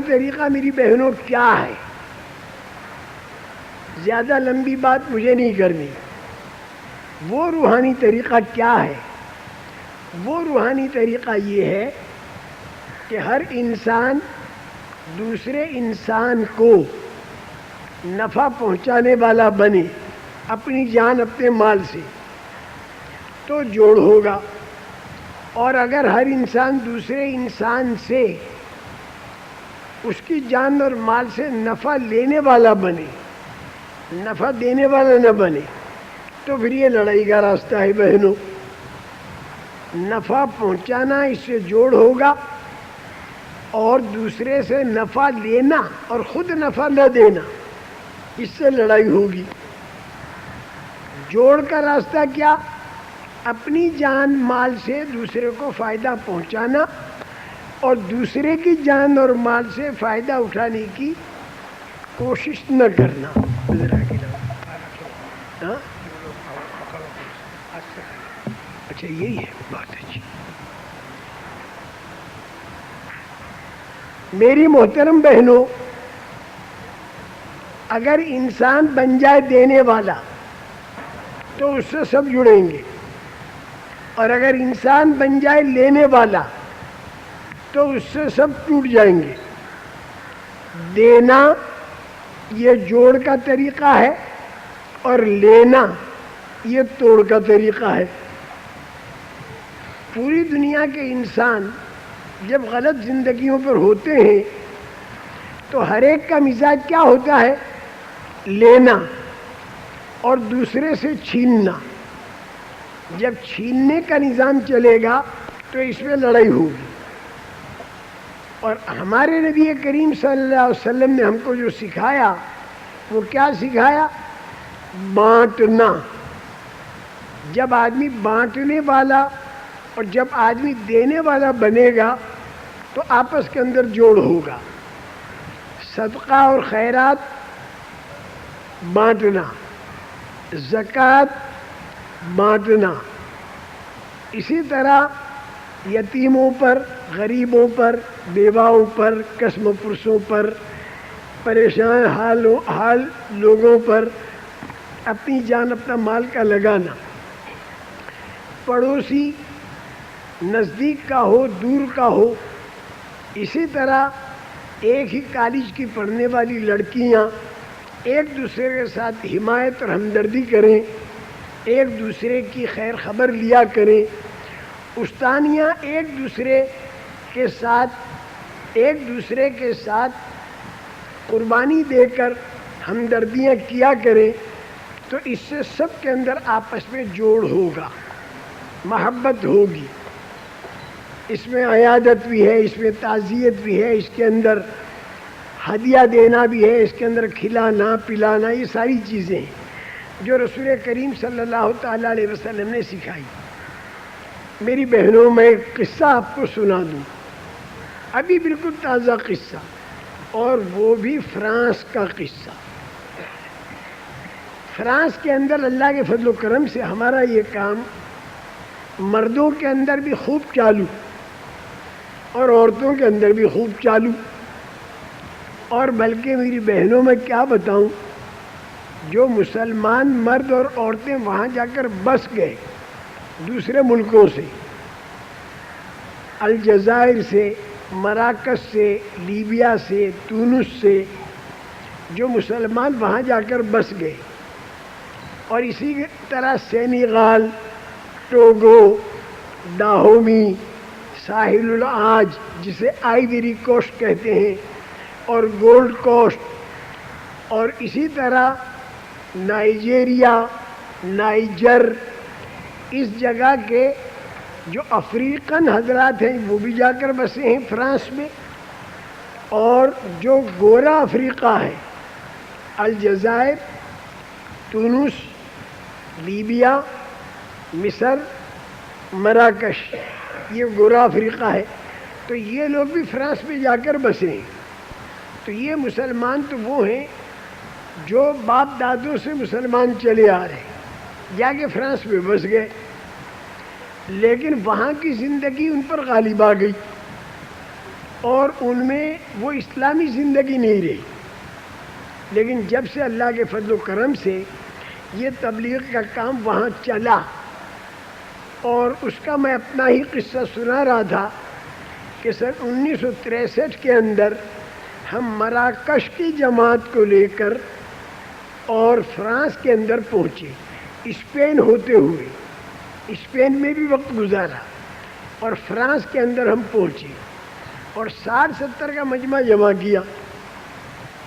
طریقہ میری بہنوں کیا ہے؟ زیادہ لمبی بات مجھے نہیں کرنی. وہ روحانی طریقہ کیا ہے؟ وہ روحانی طریقہ یہ ہے کہ ہر انسان دوسرے انسان کو نفع پہنچانے والا بنے اپنی جان اپنے مال سے تو جوڑ ہوگا. اور اگر ہر انسان دوسرے انسان سے اس کی جان اور مال سے نفع لینے والا بنے، نفع دینے والا نہ بنے، تو پھر یہ لڑائی کا راستہ ہے بہنوں. نفع پہنچانا اس سے جوڑ ہوگا، اور دوسرے سے نفع لینا اور خود نفع نہ دینا اس سے لڑائی ہوگی. جوڑ کا راستہ کیا؟ اپنی جان مال سے دوسرے کو فائدہ پہنچانا اور دوسرے کی جان اور مال سے فائدہ اٹھانے کی کوشش نہ کرنا. اچھا یہی ہے بات. اچھی میری محترم بہنوں، اگر انسان بن جائے دینے والا تو اس سے سب جڑیں گے، اور اگر انسان بن جائے لینے والا تو اس سے سب ٹوٹ جائیں گے. دینا یہ جوڑ کا طریقہ ہے اور لینا یہ توڑ کا طریقہ ہے. پوری دنیا کے انسان جب غلط زندگیوں پر ہوتے ہیں تو ہر ایک کا مزاج کیا ہوتا ہے؟ لینا اور دوسرے سے چھیننا. جب چھیننے کا نظام چلے گا تو اس میں لڑائی ہوگی. اور ہمارے نبی کریم صلی اللہ علیہ وسلم نے ہم کو جو سکھایا وہ کیا سکھایا؟ بانٹنا. جب آدمی بانٹنے والا اور جب آدمی دینے والا بنے گا تو آپس کے اندر جوڑ ہوگا. صدقہ اور خیرات بانٹنا، زکوٰۃ بانٹنا، اسی طرح یتیموں پر، غریبوں پر، بیواؤں پر، قسم پرسوں پر، پریشان حال لوگوں پر اپنی جان اپنا مال کا لگانا. پڑوسی نزدیک کا ہو دور کا ہو. اسی طرح ایک ہی کالج کی پڑھنے والی لڑکیاں ایک دوسرے کے ساتھ حمایت اور ہمدردی کریں، ایک دوسرے کی خیر خبر لیا کریں. استانیاں ایک دوسرے کے ساتھ قربانی دے کر ہمدردیاں کیا کریں، تو اس سے سب کے اندر آپس میں جوڑ ہوگا، محبت ہوگی. اس میں عیادت بھی ہے، اس میں تعزیت بھی ہے، اس کے اندر ہدیہ دینا بھی ہے، اس کے اندر کھلانا پلانا، یہ ساری چیزیں ہیں جو رسول کریم صلی اللہ تعالیٰ علیہ وسلم نے سکھائی. میری بہنوں، میں ایک قصہ آپ کو سنا دوں، ابھی بالکل تازہ قصہ، اور وہ بھی فرانس کا قصہ. فرانس کے اندر اللہ کے فضل و کرم سے ہمارا یہ کام مردوں کے اندر بھی خوب چالو اور عورتوں کے اندر بھی خوب چالو. اور بلکہ میری بہنوں میں کیا بتاؤں، جو مسلمان مرد اور عورتیں وہاں جا کر بس گئے دوسرے ملکوں سے، الجزائر سے، مراکش سے، لیبیا سے، تونس سے، جو مسلمان وہاں جا کر بس گئے، اور اسی طرح سینیغال، ٹوگو، ڈاہومی، ساحل العاج جسے آئیوری کوسٹ کہتے ہیں، اور گولڈ کوسٹ، اور اسی طرح نائجیریا، نائجر، اس جگہ کے جو افریقن حضرات ہیں وہ بھی جا کر بسے ہیں فرانس میں. اور جو گورا افریقہ ہے، الجزائر، تونس، لیبیا، مصر، مراکش، یہ گورا افریقہ ہے. تو یہ لوگ بھی فرانس میں جا کر بسے ہیں. تو یہ مسلمان تو وہ ہیں جو باپ دادوں سے مسلمان چلے آ رہے ہیں، جا کے فرانس میں بس گئے، لیکن وہاں کی زندگی ان پر غالب آ گئی. اور ان میں وہ اسلامی زندگی نہیں رہی. لیکن جب سے اللہ کے فضل و کرم سے یہ تبلیغ کا کام وہاں چلا، اور اس کا میں اپنا ہی قصہ سنا رہا تھا کہ سن 1963 کے اندر ہم مراکش کی جماعت کو لے کر اور فرانس کے اندر پہنچے، اسپین ہوتے ہوئے. اسپین میں بھی وقت گزارا اور فرانس کے اندر ہم پہنچے اور 60-70 کا مجمع جمع کیا.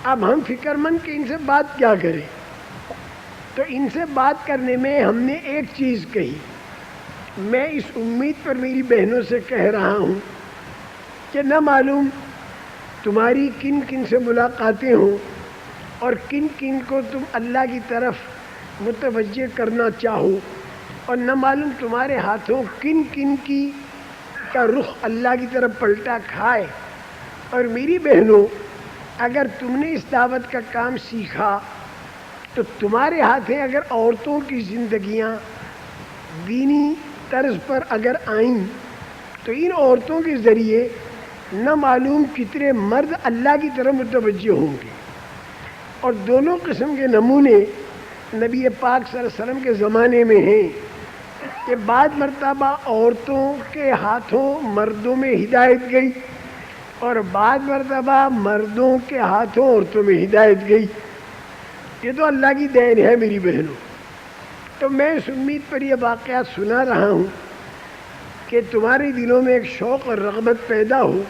اب ہم فکر مند کہ ان سے بات کیا کریں، تو ان سے بات کرنے میں ہم نے ایک چیز کہی. میں اس امید پر میری بہنوں سے کہہ رہا ہوں کہ نہ معلوم تمہاری کن کن سے ملاقاتیں ہوں اور کن کن کو تم اللہ کی طرف متوجہ کرنا چاہو، اور نہ معلوم تمہارے ہاتھوں کن کن کی کا رخ اللہ کی طرف پلٹا کھائے. اور میری بہنوں، اگر تم نے اس دعوت کا کام سیکھا تو تمہارے ہاتھیں اگر عورتوں کی زندگیاں دینی طرز پر اگر آئیں تو ان عورتوں کے ذریعے نہ معلوم کتنے مرد اللہ کی طرف متوجہ ہوں گے. اور دونوں قسم کے نمونے نبی پاک صلی اللہ علیہ وسلم کے زمانے میں ہیں کہ بعض مرتبہ عورتوں کے ہاتھوں مردوں میں ہدایت گئی اور بعض مرتبہ مردوں کے ہاتھوں عورتوں میں ہدایت گئی. یہ تو اللہ کی دین ہے میری بہنوں. تو میں اس امید پر یہ واقعات سنا رہا ہوں کہ تمہارے دلوں میں ایک شوق اور رغبت پیدا ہو،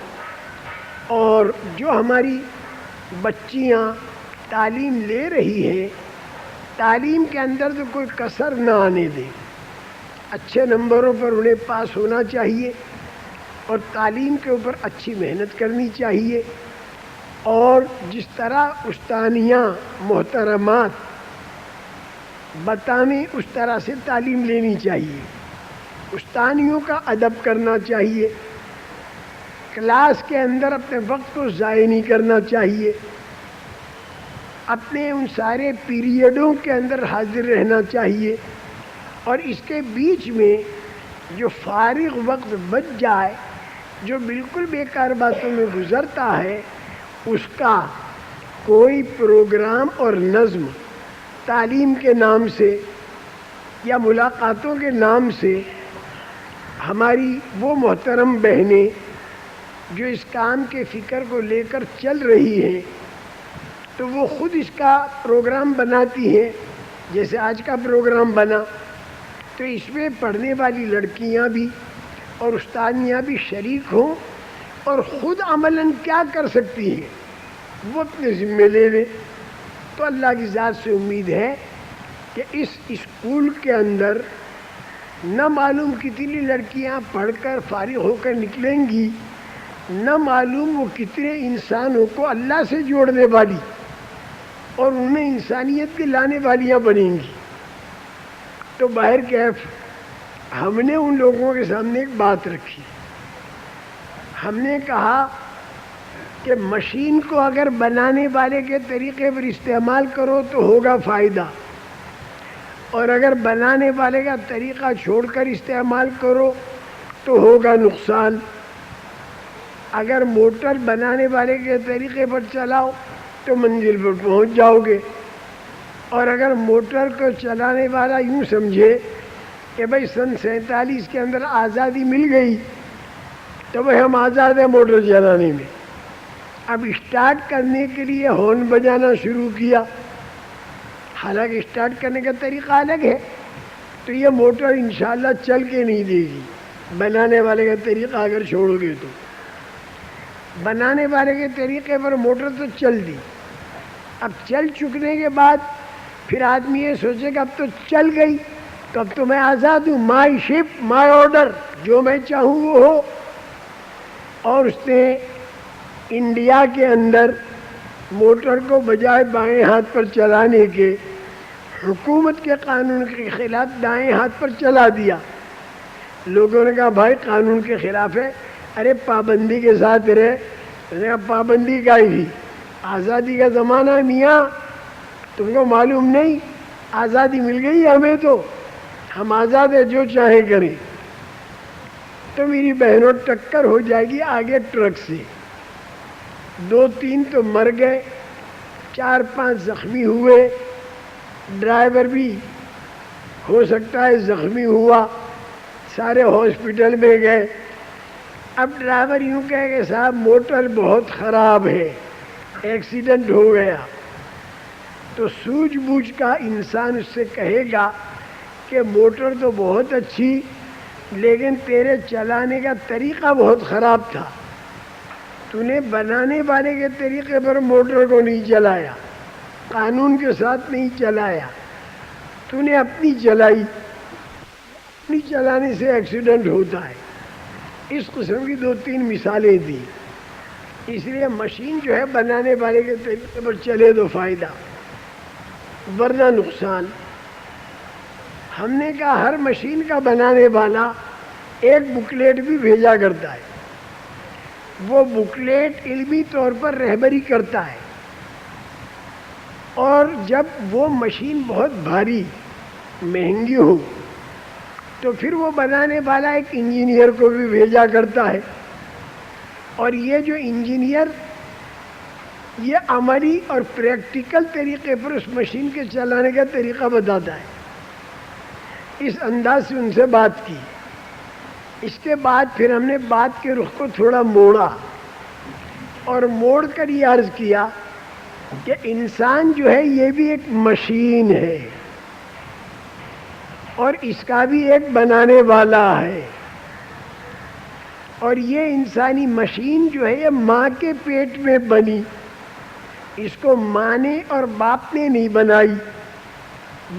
اور جو ہماری بچیاں تعلیم لے رہی ہیں تعلیم کے اندر تو کوئی کسر نہ آنے دیں. اچھے نمبروں پر انہیں پاس ہونا چاہیے اور تعلیم کے اوپر اچھی محنت کرنی چاہیے. اور جس طرح استانیاں محترمات بتائیں اس طرح سے تعلیم لینی چاہیے. استانیوں کا ادب کرنا چاہیے، کلاس کے اندر اپنے وقت کو ضائع نہیں کرنا چاہیے، اپنے ان سارے پیریڈوں کے اندر حاضر رہنا چاہیے. اور اس کے بیچ میں جو فارغ وقت بچ جائے، جو بالکل بیکار باتوں میں گزرتا ہے، اس کا کوئی پروگرام اور نظم تعلیم کے نام سے یا ملاقاتوں کے نام سے ہماری وہ محترم بہنیں جو اس کام کے فکر کو لے کر چل رہی ہیں تو وہ خود اس کا پروگرام بناتی ہیں. جیسے آج کا پروگرام بنا تو اس میں پڑھنے والی لڑکیاں بھی اور استانیاں بھی شریک ہوں اور خود عملاً کیا کر سکتی ہیں وہ اپنے ذمے لے لیں. تو اللہ کی ذات سے امید ہے کہ اس اسکول کے اندر نہ معلوم کتنی لڑکیاں پڑھ کر فارغ ہو کر نکلیں گی، نہ معلوم وہ کتنے انسانوں کو اللہ سے جوڑنے والی اور انہیں انسانیت کے لانے والیاں بنیں گی. تو باہر کیف ہم نے ان لوگوں کے سامنے ایک بات رکھی. ہم نے کہا کہ مشین کو اگر بنانے والے کے طریقے پر استعمال کرو تو ہوگا فائدہ، اور اگر بنانے والے کا طریقہ چھوڑ کر استعمال کرو تو ہوگا نقصان. اگر موٹر بنانے والے کے طریقے پر چلاؤ تو منزل پر پہنچ جاؤ گے، اور اگر موٹر کو چلانے والا یوں سمجھے کہ بھائی سن 47 کے اندر آزادی مل گئی تو بھائی ہم آزاد ہیں موٹر چلانے میں، اب اسٹارٹ کرنے کے لیے ہارن بجانا شروع کیا، حالانکہ اسٹارٹ کرنے کا طریقہ الگ ہے، تو یہ موٹر انشاءاللہ چل کے نہیں دے گی. بنانے والے کا طریقہ اگر چھوڑو گے تو بنانے والے کے طریقے پر موٹر تو چل دی. اب چل چکنے کے بعد پھر آدمی یہ سوچے کہ اب تو چل گئی تو اب تو میں آزاد ہوں، مائی شپ مائی آرڈر، جو میں چاہوں وہ ہو. اور اس نے انڈیا کے اندر موٹر کو بجائے بائیں ہاتھ پر چلانے کے حکومت کے قانون کے خلاف دائیں ہاتھ پر چلا دیا. لوگوں نے کہا بھائی قانون کے خلاف ہے، ارے پابندی کے ساتھ رہے. میں نے کہا پابندی کا ہی، آزادی کا زمانہ ہے میاں، تم کو معلوم نہیں؟ آزادی مل گئی ہمیں تو ہم آزاد ہیں، جو چاہیں کریں. تو میری بہنوں ٹکر ہو جائے گی آگے ٹرک سے. 2-3 تو مر گئے، 4-5 زخمی ہوئے، ڈرائیور بھی ہو سکتا ہے زخمی ہوا، سارے ہاسپٹل میں گئے۔ اب ڈرائیور یوں کہے کہ صاحب موٹر بہت خراب ہے، ایکسیڈنٹ ہو گیا، تو سوجھ بوجھ کا انسان اس سے کہے گا کہ موٹر تو بہت اچھی لیکن تیرے چلانے کا طریقہ بہت خراب تھا، تو نے بنانے والے کے طریقے پر موٹر کو نہیں چلایا، قانون کے ساتھ نہیں چلایا، تو نے اپنی چلائی، اپنی چلانے سے ایکسیڈنٹ ہوتا ہے۔ اس قسم کی 2-3 مثالیں دی۔ اس لیے مشین جو ہے بنانے والے کے طریقے پر چلے تو فائدہ، ورنہ نقصان۔ ہم نے کہا ہر مشین کا بنانے والا ایک بکلیٹ بھی بھیجا کرتا ہے، وہ بکلیٹ علمی طور پر رہبری کرتا ہے، اور جب وہ مشین بہت بھاری مہنگی ہو تو پھر وہ بنانے والا ایک انجینئر کو بھی بھیجا کرتا ہے، اور یہ جو انجینئر یہ عملی اور پریکٹیکل طریقے پر اس مشین کے چلانے کا طریقہ بتاتا ہے۔ اس انداز سے ان سے بات کی۔ اس کے بعد پھر ہم نے بات کے رخ کو تھوڑا موڑا، اور موڑ کر یہ عرض کیا کہ انسان جو ہے یہ بھی ایک مشین ہے، اور اس کا بھی ایک بنانے والا ہے، اور یہ انسانی مشین جو ہے یہ ماں کے پیٹ میں بنی، اس کو ماں نے اور باپ نے نہیں بنائی،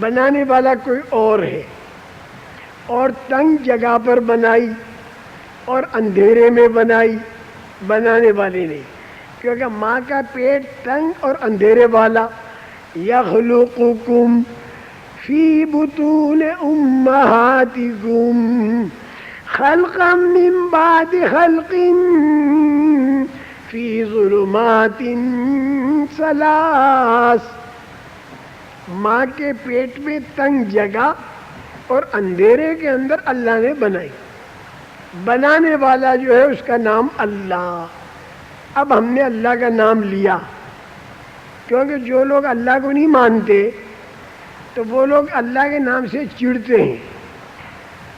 بنانے والا کوئی اور ہے، اور تنگ جگہ پر بنائی اور اندھیرے میں بنائی، بنانے والے نے، کیونکہ ماں کا پیٹ تنگ اور اندھیرے والا۔ یخلقکم فی بطون امہاتکم خلقا من بعد خلق فی ظلمات ثلاث۔ ماں کے پیٹ میں تنگ جگہ اور اندھیرے کے اندر اللہ نے بنائی، بنانے والا جو ہے اس کا نام اللہ۔ اب ہم نے اللہ کا نام لیا، کیونکہ جو لوگ اللہ کو نہیں مانتے تو وہ لوگ اللہ کے نام سے چڑھتے ہیں،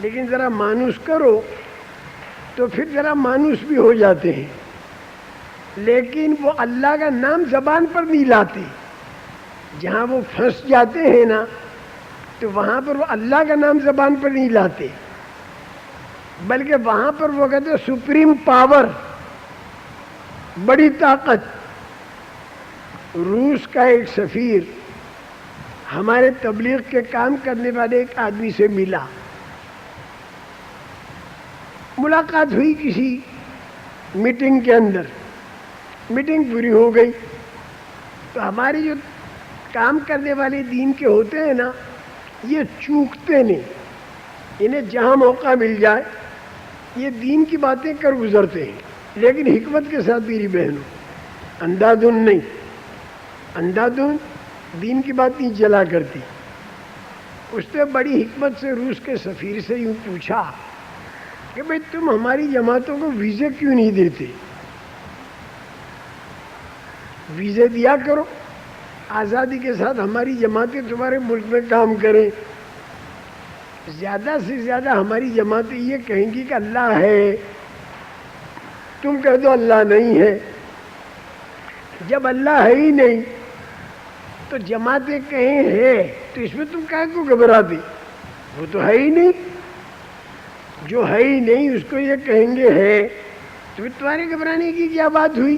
لیکن ذرا مانوس کرو تو پھر ذرا مانوس بھی ہو جاتے ہیں، لیکن وہ اللہ کا نام زبان پر نہیں لاتے۔ جہاں وہ پھنس جاتے ہیں نا تو وہاں پر وہ اللہ کا نام زبان پر نہیں لاتے، بلکہ وہاں پر وہ کہتے ہیں سپریم پاور، بڑی طاقت۔ روس کا ایک سفیر ہمارے تبلیغ کے کام کرنے والے ایک آدمی سے ملا، ملاقات ہوئی کسی میٹنگ کے اندر، میٹنگ پوری ہو گئی تو ہمارے جو کام کرنے والے دین کے ہوتے ہیں نا یہ چوکتے نہیں، انہیں جہاں موقع مل جائے یہ دین کی باتیں کر گزرتے ہیں، لیکن حکمت کے ساتھ میری بہنوں، اندھادھن نہیں، اندھادھن دین کی بات نہیں چلا کرتی۔ اس نے بڑی حکمت سے روس کے سفیر سے یوں پوچھا کہ بھئی تم ہماری جماعتوں کو ویزے کیوں نہیں دیتے؟ ویزے دیا کرو، آزادی کے ساتھ ہماری جماعتیں تمہارے ملک میں کام کریں۔ زیادہ سے زیادہ ہماری جماعتیں یہ کہیں گی کہ اللہ ہے، تم کہہ دو اللہ نہیں ہے۔ جب اللہ ہے ہی نہیں تو جماعتیں کہیں ہے تو اس میں تم کہہ کو گھبراتی؟ وہ تو ہے ہی نہیں، جو ہے ہی نہیں اس کو یہ کہیں گے ہے، تو پھر تمہارے گھبرانے کی کیا بات ہوئی؟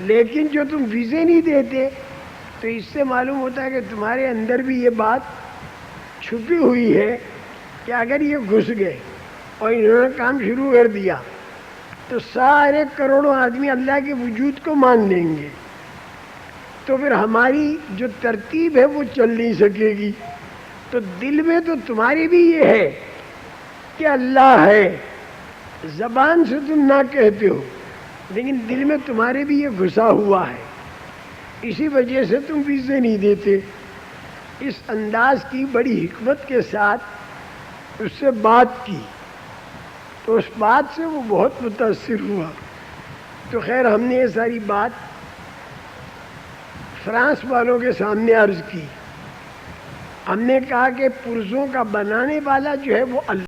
لیکن جو تم ویزے نہیں دیتے تو اس سے معلوم ہوتا ہے کہ تمہارے اندر بھی یہ بات چھپی ہوئی ہے کہ اگر یہ گھس گئے اور انہوں نے کام شروع کر دیا تو سارے کروڑوں آدمی اللہ کے وجود کو مان لیں گے، تو پھر ہماری جو ترتیب ہے وہ چل نہیں سکے گی۔ تو دل میں تو تمہاری بھی یہ ہے کہ اللہ ہے، زبان سے تم نہ کہتے ہو لیکن دل میں تمہارے بھی یہ گھسا ہوا ہے، اسی وجہ سے تم ویزے نہیں دیتے۔ اس انداز کی بڑی حکمت کے ساتھ اس سے بات کی تو اس بات سے وہ بہت متاثر ہوا۔ تو خیر ہم نے یہ ساری بات فرانس والوں کے سامنے عرض کی. ہم نے کہا کہ پرزوں کا بنانے والا جو ہے وہ اللہ